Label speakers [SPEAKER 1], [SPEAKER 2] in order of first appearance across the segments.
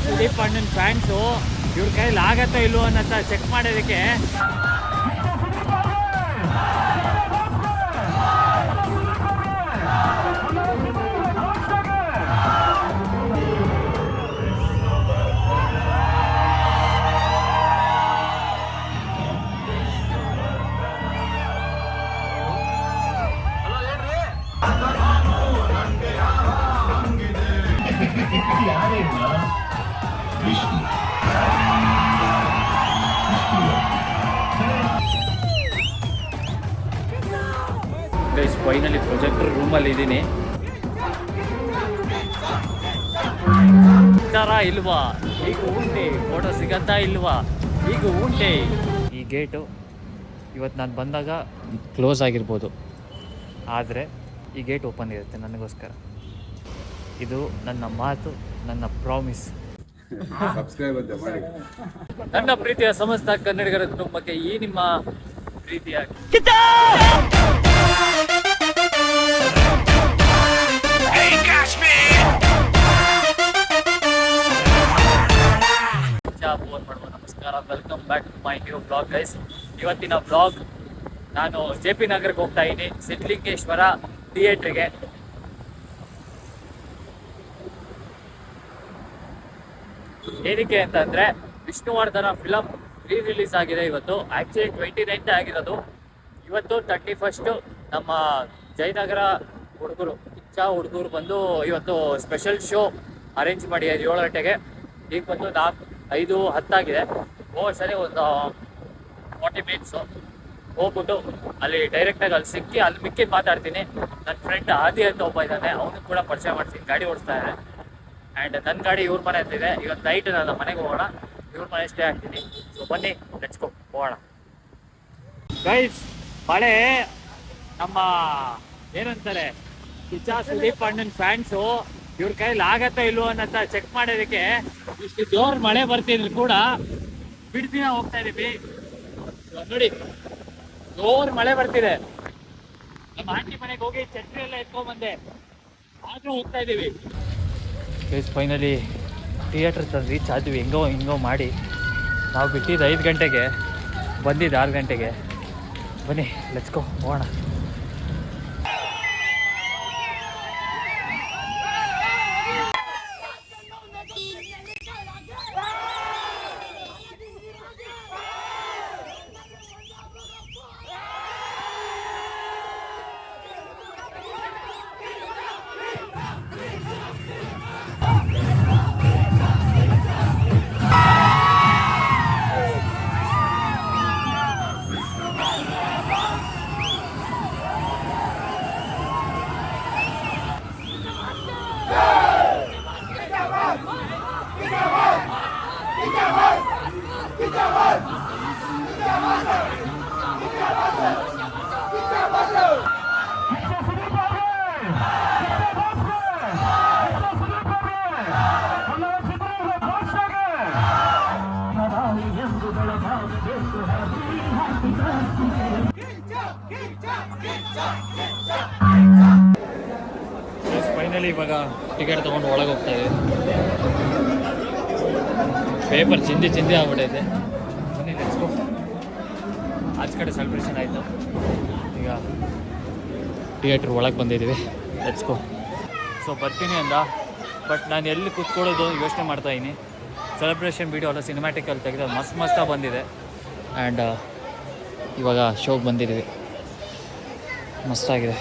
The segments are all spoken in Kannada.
[SPEAKER 1] ಸುದೀಪ್ ಅಣ್ಣನ ಫ್ಯಾನ್ಸು ಇವ್ರ ಕೈಲಿ ಆಗತ್ತಾ ಇಲ್ವೋ ಅನ್ನತ್ತ ಚೆಕ್ ಮಾಡೋದಕ್ಕೆ ಫೈನಲಿ ಪ್ರೊಜೆಕ್ಟರ್ ರೂಮಲ್ಲಿ ಇದ್ದೀನಿ. ಥರ ಇಲ್ವಾ ಈಗ ಉಂಟೆ ಫೋಟೋ ಸಿಗತ್ತಾ ಇಲ್ವಾ ಈಗ ಉಂಟೆ. ಈ ಗೇಟು ಇವತ್ತು ನಾನು ಬಂದಾಗ ಕ್ಲೋಸ್ ಆಗಿರ್ಬೋದು, ಆದರೆ ಈ ಗೇಟ್ ಓಪನ್ ಇರುತ್ತೆ ನನಗೋಸ್ಕರ. ಇದು ನನ್ನ ಮಾತು, ನನ್ನ ಪ್ರಾಮಿಸ್. ನನ್ನ ಪ್ರೀತಿಯ ಸಮಸ್ತ ಕನ್ನಡಿಗರ ಕುಟುಂಬಕ್ಕೆ ಈ ನಿಮ್ಮ ಪ್ರೀತಿಯ ನಮಸ್ಕಾರ, welcome back to my new blog guys. ಇವತ್ತಿನ ಬ್ಲಾಗ್ ನಾನು JP ನಗರಕ್ಕೆ ಹೋಗ್ತಾ ಇದ್ದೀನಿ, ಸಿದ್ಧಲಿಂಗೇಶ್ವರ ಥಿಯೇಟ್ರಿಗೆ. ಏನಕ್ಕೆ ಅಂತಂದರೆ ವಿಷ್ಣುವರ್ಧನ ಫಿಲಮ್ ರಿಲೀಸ್ ಆಗಿದೆ ಇವತ್ತು. ಆ್ಯಕ್ಚುಲಿ 29th ಆಗಿರೋದು, ಇವತ್ತು 31st. ನಮ್ಮ ಜಯನಗರ ಹುಡುಗರು ಹುಡುಗರು ಬಂದು ಇವತ್ತು ಸ್ಪೆಷಲ್ ಶೋ ಅರೇಂಜ್ ಮಾಡಿ 7 ಗಂಟೆಗೆ. ಈಗ ಬಂದು 5:10 ಆಗಿದೆ. ಸರಿ, ಒಂದು 40 ಮಿನಿಟ್ಸು ಹೋಗ್ಬಿಟ್ಟು ಅಲ್ಲಿ ಡೈರೆಕ್ಟಾಗಿ ಅಲ್ಲಿ ಸಿಕ್ಕಿ ಅಲ್ಲಿ ಮಿಕ್ಕಿದ್ದು ಮಾತಾಡ್ತೀನಿ. ನನ್ನ ಫ್ರೆಂಡ್ ಆದಿ ಅಂತ ಒಬ್ಬ ಇದ್ದಾನೆ, ಅವನು ಕೂಡ ಪರಿಚಯ ಮಾಡ್ತೀನಿ. ಗಾಡಿ ಓಡಿಸ್ತಾ ಇದ್ದಾರೆ. ಆ್ಯಂಡ್ ನನ್ನ ಗಾಡಿ ಇವ್ರ ಮನೆ ಅಂತಿದೆ. ಇವತ್ತು ನೈಟ್ ನಾನು ಮನೆಗೆ ಹೋಗೋಣ, ಇವ್ರ ಮನೆ ಸ್ಟೇ ಆಗ್ತೀನಿ. ಸೊ ಬನ್ನಿ, ಲೆಟ್ಸ್ ಗೋ, ಹೋಗೋಣ ಗೈಸ್. ಮಳೆ ನಮ್ಮ ಏನಂತಾರೆ ಕಿಚ್ಚ ಸುದೀಪ್ ಅಣ್ಣನ ಫ್ಯಾನ್ಸು ಇವ್ರ ಕೈಲಿ ಆಗತ್ತಾ ಇಲ್ವೋ ಅನ್ನತ್ತ ಚೆಕ್ ಮಾಡೋದಕ್ಕೆ ಇಷ್ಟು ಜೋರ್ ಮಳೆ ಬರ್ತಿದ್ರು ಕೂಡ ಬಿಡ್ದಿನ ಹೋಗ್ತಾ ಇದೀವಿ. ನೋಡಿ, ಜೋರ್ ಮಳೆ ಬರ್ತಿದೆ. ನಮ್ಮ ಆಂಟಿ ಮನೆಗೆ ಹೋಗಿ ಚಟ್ನಿ ಎಲ್ಲ ಎತ್ಕೊಂಡ್ಬಂದೆ, ಆದ್ರೂ ಹೋಗ್ತಾ ಇದೀವಿ. ಫೈನಲಿ ಥಿಯೇಟರ್ ರೀಚ್ ಆದ್ವಿ. ಹಿಂಗೋ ಮಾಡಿ ನಾವು ಬಿಟ್ಟಿದ್ದು 5 ಗಂಟೆಗೆ, ಬಂದಿದ್ದು 6 ಗಂಟೆಗೆ. ಬನ್ನಿ, ಲೆಟ್ಸ್ ಗೋ, ಹೋಗೋಣ. ಫೈನಲಿ ಇವಾಗ ಟಿಕೆಟ್ ತೊಗೊಂಡು ಒಳಗೆ ಹೋಗ್ತಾ ಇದೆ. ಪೇಪರ್ ಚಿಂದಿ ಆಗ್ಬಿಟ್ಟೈತೆ. ಬನ್ನಿ, ಲೆಟ್ಸ್ ಗೋ. ಆಚೆ ಕಡೆ ಸೆಲೆಬ್ರೇಷನ್ ಆಯಿತು, ಈಗ ಥಿಯೇಟ್ರ್ ಒಳಗೆ ಬಂದಿದ್ದೀವಿ. Let's go. ಸೊ ಬರ್ತೀನಿ ಅಂದ, ಬಟ್ ನಾನು ಎಲ್ಲಿ ಕೂತ್ಕೊಳ್ಳೋದು ಯೋಚನೆ ಮಾಡ್ತಾಯಿದ್ದೀನಿ. ಸೆಲೆಬ್ರೇಷನ್ ವೀಡಿಯೋ ಎಲ್ಲ ಸಿನಿಮ್ಯಾಟಿಕಲ್ಲಿ ತೆಗೆದು ಮಸ್ತಾಗಿ ಬಂದಿದೆ. ಆ್ಯಂಡ್ ಇವಾಗ ಶೋಗೆ ಬಂದಿದ್ದೀವಿ, ಮಸ್ತಾಗಿದೆ.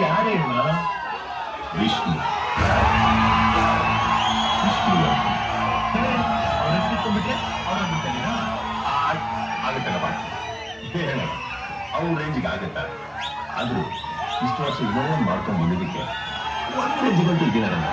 [SPEAKER 2] ಯಾರೇ ವಿಷ್ಣು ಆಗುತ್ತಲ್ಲಪ್ಪ ಅವ್ನ ರೇಂಜಿಗೆ ಆಗುತ್ತ ಆದ್ರೂ ಇಷ್ಟು ವರ್ಷ ಇನ್ನೊಂದು ಮಾಡ್ಕೊಂಡು ಬಂದಿದ್ದಕ್ಕೆ ಒಂದು ರೇಂಜಿಗಂತೂ ಇದ್ದೀನಿ ನಾನು.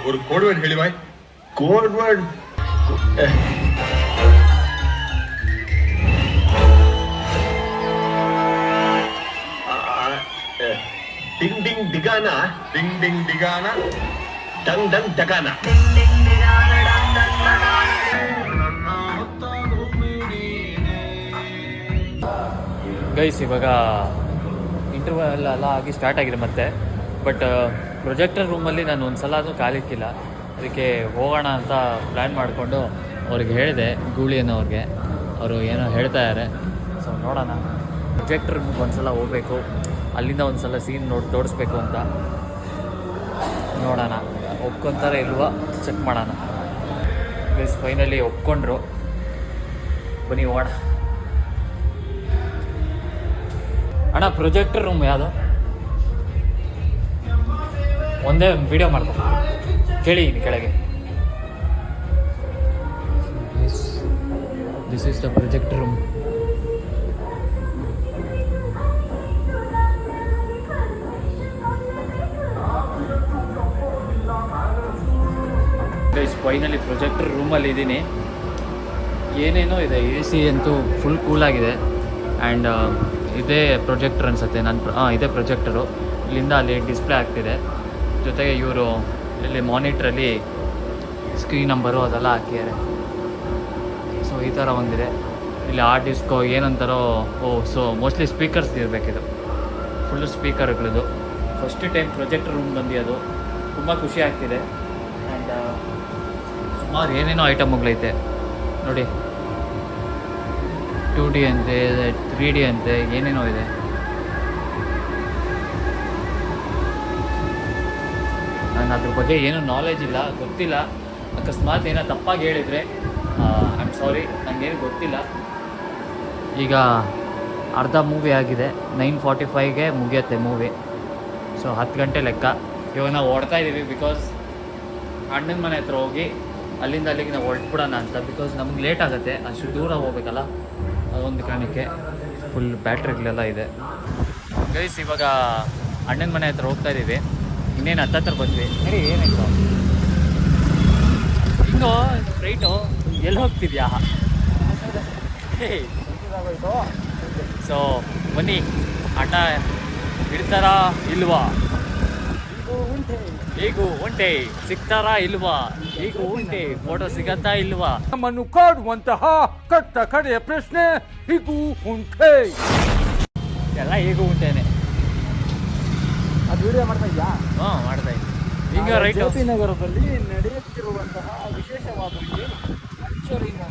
[SPEAKER 3] ஒரு கோட்வேர்ட் ಹೇಳಿವಾಯ್.
[SPEAKER 2] ಕೋಡ್ವರ್ಡ್ ಡಿಂಗ್ ಡಿಂಗ್ ಡಿಗಾನ
[SPEAKER 3] ಡಿಂಗ್ ಡಿಂಗ್ ಡಿಗಾನ
[SPEAKER 2] ಡಂಗ್ ಡಂಗ್ ಡಗಾನ.
[SPEAKER 1] ಗೈಸ್ ಇವಾಗ ಇಂಟರ್ವ್ಯೂ ಎಲ್ಲ ಆಗಿ ಸ್ಟಾರ್ಟ್ ಆಗಿದೆ ಮತ್ತೆ. ಬಟ್ ಪ್ರೊಜೆಕ್ಟರ್ ರೂಮಲ್ಲಿ ನಾನು ಒಂದು ಸಲ ಅದು ಕಾಲಿಕ್ಕಿಲ್ಲ. ಅದಕ್ಕೆ ಹೋಗೋಣ ಅಂತ ಪ್ಲ್ಯಾನ್ ಮಾಡಿಕೊಂಡು ಅವ್ರಿಗೆ ಹೇಳಿದೆ, ಗೂಳಿ ಅನ್ನೋರಿಗೆ. ಅವರು ಏನೋ ಹೇಳ್ತಾ ಇದ್ದಾರೆ. ಸೊ ನೋಡೋಣ, ಪ್ರೊಜೆಕ್ಟರ್ ರೂಮ್ಗೆ ಒಂದು ಸಲ ಹೋಗಬೇಕು, ಅಲ್ಲಿಂದ ಒಂದು ಸಲ ಸೀನ್ ತೋರಿಸ್ಬೇಕು ಅಂತ. ನೋಡೋಣ ಒಪ್ಕೊತಾರೆ ಇಲ್ವಾ ಚೆಕ್ ಮಾಡೋಣ. ಪ್ಲೀಸ್ ಫೈನಲಿ ಒಪ್ಕೊಂಡ್ರು. ಬನ್ನಿ ಹೋಗೋಣ. ಅಣ್ಣ ಪ್ರೊಜೆಕ್ಟರ್ ರೂಮ್ ಯಾವುದು? ಒಂದೇ ವಿಡಿಯೋ ಮಾಡ್ತಾರೆ, ಕೇಳಿ ಕೆಳಗೆ. This is the projector room. Finally projector ರೂಮಲ್ಲಿ ಇದ್ದೀನಿ. ಏನೇನೋ ಇದೆ, ಎ ಸಿ ಅಂತೂ ಫುಲ್ ಕೂಲಾಗಿದೆ. ಆ್ಯಂಡ್ ಇದೇ ಪ್ರೊಜೆಕ್ಟರ್ ಅನಿಸುತ್ತೆ. ಇದೇ ಪ್ರೊಜೆಕ್ಟರು. ಇಲ್ಲಿಂದ ಅಲ್ಲಿ ಡಿಸ್ಪ್ಲೇ ಆಗ್ತಿದೆ. ಜೊತೆಗೆ ಇವರು ಇಲ್ಲಿ ಮಾನಿಟ್ರಲ್ಲಿ ಸ್ಕ್ರೀನ್ ನಂಬರು ಅದೆಲ್ಲ ಹಾಕಿದ್ದಾರೆ. ಸೊ ಈ ಥರ ಒಂದಿದೆ. ಇಲ್ಲಿ ಆರ್ಟ್ ಡಿಸ್ಕೋ ಏನಂತಾರೋ. ಸೊ ಮೋಸ್ಟ್ಲಿ ಸ್ಪೀಕರ್ಸ್ ಇರಬೇಕಿದು, ಫುಲ್ಲು ಸ್ಪೀಕರ್ಗಳದು. ಫಸ್ಟ್ ಟೈಮ್ ಪ್ರೊಜೆಕ್ಟರ್ ರೂಮ್ ಬಂದಿರೋದು, ತುಂಬ ಖುಷಿ ಆಗ್ತಿದೆ. ಆ್ಯಂಡ್ ಸುಮಾರು ಏನೇನೋ ಐಟಮ್ಗಳೈತೆ ನೋಡಿ. 2D ಅಂತೆ, 3D ಅಂತೆ, ಏನೇನೋ ಇದೆ. ನಾನು ಅದ್ರ ಬಗ್ಗೆ ಏನೂ ನಾಲೆಜ್ ಇಲ್ಲ, ಗೊತ್ತಿಲ್ಲ. ಅಕಸ್ಮಾತ್ ಏನೋ ತಪ್ಪಾಗಿ ಹೇಳಿದರೆ ಐ ಆಮ್ ಸಾರಿ, ನನಗೇನು ಗೊತ್ತಿಲ್ಲ. ಈಗ ಅರ್ಧ ಮೂವಿ ಆಗಿದೆ. 9:45ಗೆ ಮುಗಿಯುತ್ತೆ ಮೂವಿ. ಸೊ 10 ಗಂಟೆ ಲೆಕ್ಕ. ಇವಾಗ ನಾವು ಓಡ್ತಾ ಇದ್ದೀವಿ, ಬಿಕಾಸ್ ಅಣ್ಣನ ಮನೆ ಹತ್ರ ಹೋಗಿ ಅಲ್ಲಿಂದ ಅಲ್ಲಿಗೆ ನಾವು ಹೊರಟ್ಬಿಡೋಣ ಅಂತ. ಬಿಕಾಸ್ ನಮ್ಗೆ ಲೇಟ್ ಆಗುತ್ತೆ, ಅಷ್ಟು ದೂರ ಹೋಗ್ಬೇಕಲ್ಲ, ಅದೊಂದು ಕಾರಣಕ್ಕೆ. ಫುಲ್ ಬ್ಯಾಟ್ರಿಗಳೆಲ್ಲ ಇದೆ. ಗೈಸ್ ಇವಾಗ ಅಣ್ಣನ ಮನೆ ಹತ್ರ ಹೋಗ್ತಾ ಇದ್ದೀವಿ. ಇನ್ನೇನು ಹತ್ತತ್ರ ಬಂದ್ವಿ. ಸರಿ ಏನಾಯ್ತು ಹಿಂಗೋ ರೈಟು ಎಲ್ಲಿ ಹೋಗ್ತಿದ್ಯಾ? ಸೊ ಬನ್ನಿ, ಅಣ್ಣ ಇಡ್ತಾರಾ ಇಲ್ವಾ? ಈಗೂ ಉಂಟೆ ಸಿಗ್ತಾರಾ ಇಲ್ವಾ? ಈಗೂ ಉಂಟೆ ಫೋಟೋ ಸಿಗತ್ತಾ ಇಲ್ವಾ?
[SPEAKER 4] ನಮ್ಮನ್ನು ಕಾಡುವಂತಹ ಕಟ್ಟ ಕಡೆಯ ಪ್ರಶ್ನೆ ಹೀಗೂ ಉಂಟೆ.
[SPEAKER 1] ಎಲ್ಲ ಈಗೂ ಉಂಟೇನೆ.
[SPEAKER 4] ಅದು ವಿಡಿಯೋ ಮಾಡ್ತಾ ಇದ್ಯಾ?
[SPEAKER 1] ಹಾಂ ಮಾಡ್ತಾ ಇದ್ದೀನಿ. ಈಗ ರೈಟ್
[SPEAKER 4] ಜೆ ಪಿ ನಗರದಲ್ಲಿ ನಡೆಯುತ್ತಿರುವಂತಹ ವಿಶೇಷವಾದ ಅಚ್ಚರಿಯಿಂದ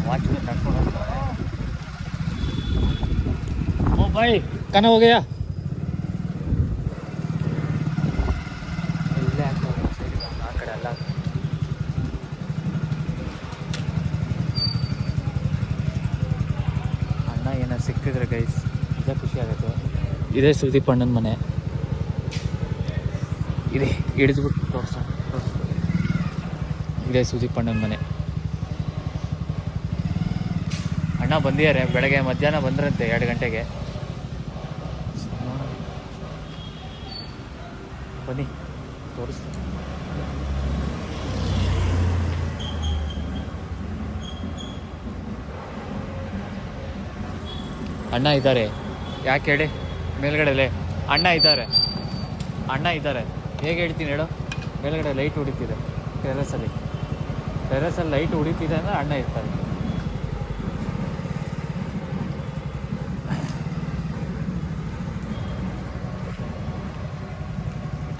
[SPEAKER 1] ವಾಚ್ ಕಟ್ಕೊಂಡು ಓ ಬಾಯ್ ಕನ ಹೋಗ್ಯಾ ಇಲ್ಲೇ ಆ ಕಡೆ ಅಲ್ಲ. ಅಣ್ಣ ಏನೋ ಸಿಕ್ಕಿದ್ರೆ ಗೈಸ್ ನಿಜ ಖುಷಿ ಆಗುತ್ತೆ. ಇದೇ ಸುದೀಪ್ ಅಣ್ಣನ ಮನೆ. ಇದೆ ಹಿಡಿದ್ಬಿಟ್ಟು ತೋರಿಸ. ಇದೇ ಸುದೀಪ್ ಅಣ್ಣನ ಮನೆ. ಅಣ್ಣ ಬಂದಿದ್ದಾರೆ ಬೆಳಗ್ಗೆ, ಮಧ್ಯಾಹ್ನ ಬಂದ್ರಂತೆ 2 ಗಂಟೆಗೆ. ಬನ್ನಿ ತೋರಿಸ್ತೀನಿ. ಅಣ್ಣ ಇದ್ದಾರೆ. ಯಾಕೆ ಹೇಳಿ, ಮೇಲ್ಗಡೆಲೆ ಅಣ್ಣ ಇದ್ದಾರೆ. ಅಣ್ಣ ಇದ್ದಾರೆ ಹೇಗೆ ಹೇಳ್ತೀನಿ ಹೇಳು? ಮೇಲ್ಗಡೆ ಲೈಟ್ ಹೊಡಿತಿದೆ ಟೆರೆಸಲ್ಲಿ ಲೈಟ್ ಹೊಡಿತಿದೆ ಅಂದರೆ ಅಣ್ಣ ಇರ್ತಾರೆ.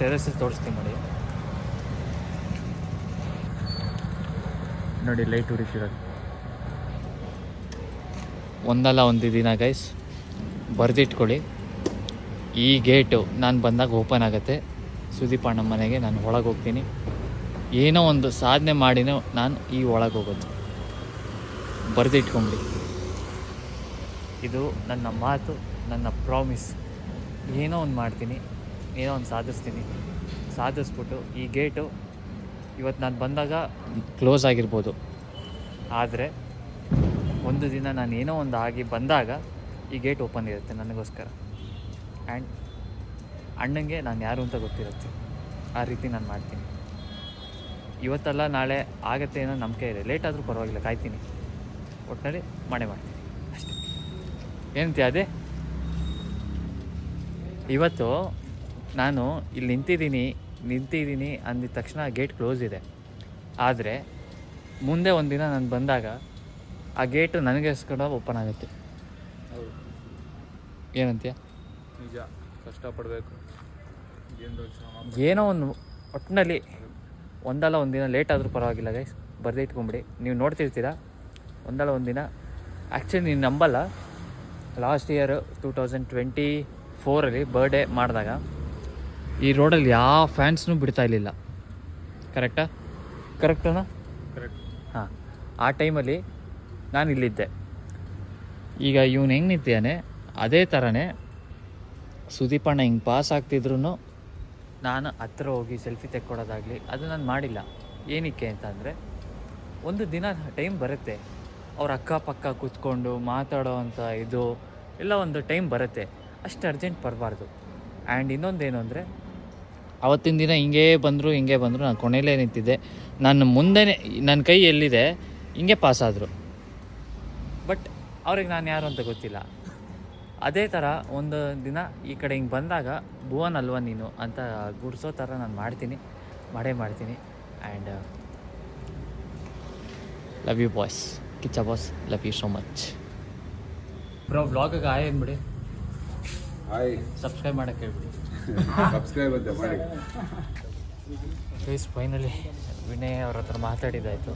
[SPEAKER 1] ಟೆರೆಸಲ್ಲಿ ತೋರಿಸ್ತೀನಿ ನೋಡಿ. ನೋಡಿ ಲೈಟ್ ಉರಿತಿರೋದು. ಒಂದಲ್ಲ ಒಂದು ದಿನ ಗೈಸ್ ಬರೆದಿಟ್ಕೊಳ್ಳಿ, ಈ ಗೇಟು ನಾನು ಬಂದಾಗ ಓಪನ್ ಆಗುತ್ತೆ. ಸುದೀಪ್ ಅಣ್ಣ ಮನೆಗೆ ನಾನು ಒಳಗೆ ಹೋಗ್ತೀನಿ. ಏನೋ ಒಂದು ಸಾಧನೆ ಮಾಡಿನೋ ನಾನು ಈ ಒಳಗೆ ಹೋಗೋದು. ಬರೆದಿಟ್ಕೊಂಬಿಡಿ, ಇದು ನನ್ನ ಮಾತು, ನನ್ನ ಪ್ರಾಮಿಸ್. ಏನೋ ಒಂದು ಮಾಡ್ತೀನಿ, ಏನೋ ಒಂದು ಸಾಧಿಸ್ಬಿಟ್ಟು ಈ ಗೇಟು ಇವತ್ತು ನಾನು ಬಂದಾಗ ಕ್ಲೋಸ್ ಆಗಿರ್ಬೋದು, ಆದರೆ ಒಂದು ದಿನ ನಾನು ಏನೋ ಒಂದು ಆಗಿ ಬಂದಾಗ ಈ ಗೇಟ್ ಓಪನ್ ಇರುತ್ತೆ ನನಗೋಸ್ಕರ. ಆ್ಯಂಡ್ ಅಣ್ಣಂಗೆ ನಾನು ಯಾರು ಅಂತ ಗೊತ್ತಿರುತ್ತೆ. ಆ ರೀತಿ ನಾನು ಮಾಡ್ತೀನಿ. ಇವತ್ತಲ್ಲ ನಾಳೆ ಆಗುತ್ತೆ ಅನ್ನೋ ನಂಬಿಕೆ ಇದೆ. ಲೇಟ್ ಆದರೂ ಪರವಾಗಿಲ್ಲ, ಕಾಯ್ತೀನಿ. ಒಟ್ಟಿನಲ್ಲಿ ಮಾಡೇ ಮಾಡ್ತೀನಿ ಅಷ್ಟೇ. ಏನಂತೀಯ ಅದೇ? ಇವತ್ತು ನಾನು ಇಲ್ಲಿ ನಿಂತಿದ್ದೀನಿ ಅಂದಿದ ತಕ್ಷಣ ಗೇಟ್ ಕ್ಲೋಸ್ ಇದೆ. ಆದರೆ ಮುಂದೆ ಒಂದಿನ ನಾನು ಬಂದಾಗ ಆ ಗೇಟು ನನಗೋಸ್ಕರ ಓಪನ್ ಆಗುತ್ತೆ. ಏನಂತೀಯ?
[SPEAKER 4] ನಿಜ, ಕಷ್ಟಪಡಬೇಕು.
[SPEAKER 1] ಏನೋ ಒಂದು ಒಟ್ಟಿನಲ್ಲಿ ಒಂದಲ್ಲ ಒಂದಿನ ಲೇಟ್ ಆದರೂ ಪರವಾಗಿಲ್ಲ ಗೈಸ್, ಬರೆದೇ ಇಟ್ಕೊಂಬಿಡಿ. ನೀವು ನೋಡ್ತಿರ್ತೀರಾ ಒಂದಲ್ಲ ಒಂದಿನ. ಆ್ಯಕ್ಚುಲಿ ನೀನು ನಂಬಲ್ಲ, ಲಾಸ್ಟ್ ಇಯರ್ 2024 ಬರ್ಡೇ ಮಾಡಿದಾಗ ಈ ರೋಡಲ್ಲಿ ಯಾವ ಫ್ಯಾನ್ಸ್ನೂ ಬಿಡ್ತಾ ಇರಲಿಲ್ಲ. ಕರೆಕ್ಟಾ? ಕರೆಕ್ಟನಾ?
[SPEAKER 4] ಕರೆಕ್ಟ್.
[SPEAKER 1] ಹಾಂ, ಆ ಟೈಮಲ್ಲಿ ನಾನು ಇಲ್ಲಿದ್ದೆ. ಈಗ ಇವನು ಹೆಂಗೆ ನಿಂತಿದ್ದಾನೆ ಅದೇ ಥರನೇ ಸುದೀಪಣ್ಣ ಹಿಂಗೆ ಪಾಸ್ ಆಗ್ತಿದ್ರು ನಾನು ಹತ್ರ ಹೋಗಿ ಸೆಲ್ಫಿ ತೆಕ್ಕೊಡೋದಾಗಲಿ ಅದು ನಾನು ಮಾಡಿಲ್ಲ. ಏನಕ್ಕೆ ಅಂತಂದರೆ ಒಂದು ದಿನ ಟೈಮ್ ಬರುತ್ತೆ, ಅವ್ರ ಅಕ್ಕಪಕ್ಕ ಕೂತ್ಕೊಂಡು ಮಾತಾಡೋ ಅಂಥ ಇದು ಎಲ್ಲ ಒಂದು ಟೈಮ್ ಬರುತ್ತೆ. ಅಷ್ಟು ಅರ್ಜೆಂಟ್ ಬರಬಾರ್ದು. ಆ್ಯಂಡ್ ಇನ್ನೊಂದೇನು ಅಂದರೆ ಅವತ್ತಿನ ದಿನ ಹಿಂಗೆ ಬಂದರು ನಾನು ಕೊನೆಯಲ್ಲೇ ನಿಂತಿದ್ದೆ. ನಾನು ಮುಂದೆನೇ ನನ್ನ ಕೈ ಎಲ್ಲಿದೆ ಹಿಂಗೆ ಪಾಸಾದರು. ಬಟ್ ಅವ್ರಿಗೆ ನಾನು ಯಾರು ಅಂತ ಗೊತ್ತಿಲ್ಲ. ಅದೇ ಥರ ಒಂದು ದಿನ ಈ ಕಡೆ ಹಿಂಗೆ ಬಂದಾಗ ಭುವನ್ ಅಲ್ವಾ ನೀನು ಅಂತ ಗುಡ್ಸೋ ಥರ ನಾನು ಮಾಡೇ ಮಾಡ್ತೀನಿ. And love you boys, Kichcha boss, love you so much bro. ಬ್ಲಾಗಿಗೆ ಆಯ್ ಅಂದ್ಬಿಡಿ, ಸಬ್ಸ್ಕ್ರೈಬ್ ಮಾಡೋಕ್ಕೆ ಹೇಳ್ಬಿಡಿ.
[SPEAKER 3] ಸಬ್ಸ್ಕ್ರೈಬ್ ಅಂತ ಮಾಡಿ.
[SPEAKER 1] ಪ್ಲೀಸ್ ಫೈನಲಿ ವಿನಯ್ ಅವ್ರ ಹತ್ರ ಮಾತಾಡಿದ್ದಾಯಿತು.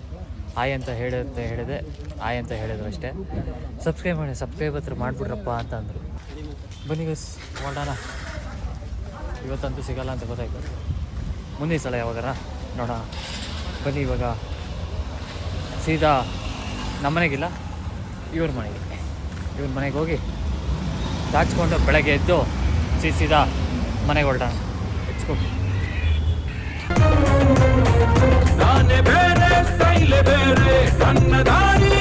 [SPEAKER 1] ಆಯ್ ಅಂತ ಹೇಳಿದೆ ಆಯ್ ಅಂತ ಹೇಳಿದ್ರು ಅಷ್ಟೇ. ಸಬ್ಸ್ಕ್ರೈಬ್ ಹತ್ರ ಮಾಡಿಬಿಡ್ರಪ್ಪ ಅಂತ ಅಂದರು. ಬನ್ನಿ ಗಸ್ ಹೊರಡೋಣ. ಇವತ್ತಂತೂ ಸಿಗಲ್ಲ ಅಂತ ಗೊತ್ತಾಯ್ತು, ಮುಂದಿನ ಸಲ ಯಾವಾಗಾರ ನೋಡೋಣ. ಬನ್ನಿ ಇವಾಗ ಸೀದಾ ನಮ್ಮನೆಗಿಲ್ಲ ಇವ್ರ ಮನೆಗೆ ಹೋಗಿ ದಾಚ್ಕೊಂಡು ಬೆಳಗ್ಗೆ ಎದ್ದು ಸೀದಾ ಮನೆಗೆ ಹೊರಡೋಣ.
[SPEAKER 5] ನಾನೇ ಬೇರೆ ಸ್ಟೈಲ್ ಬೇರೆ ನನ್ನ ದಾರಿ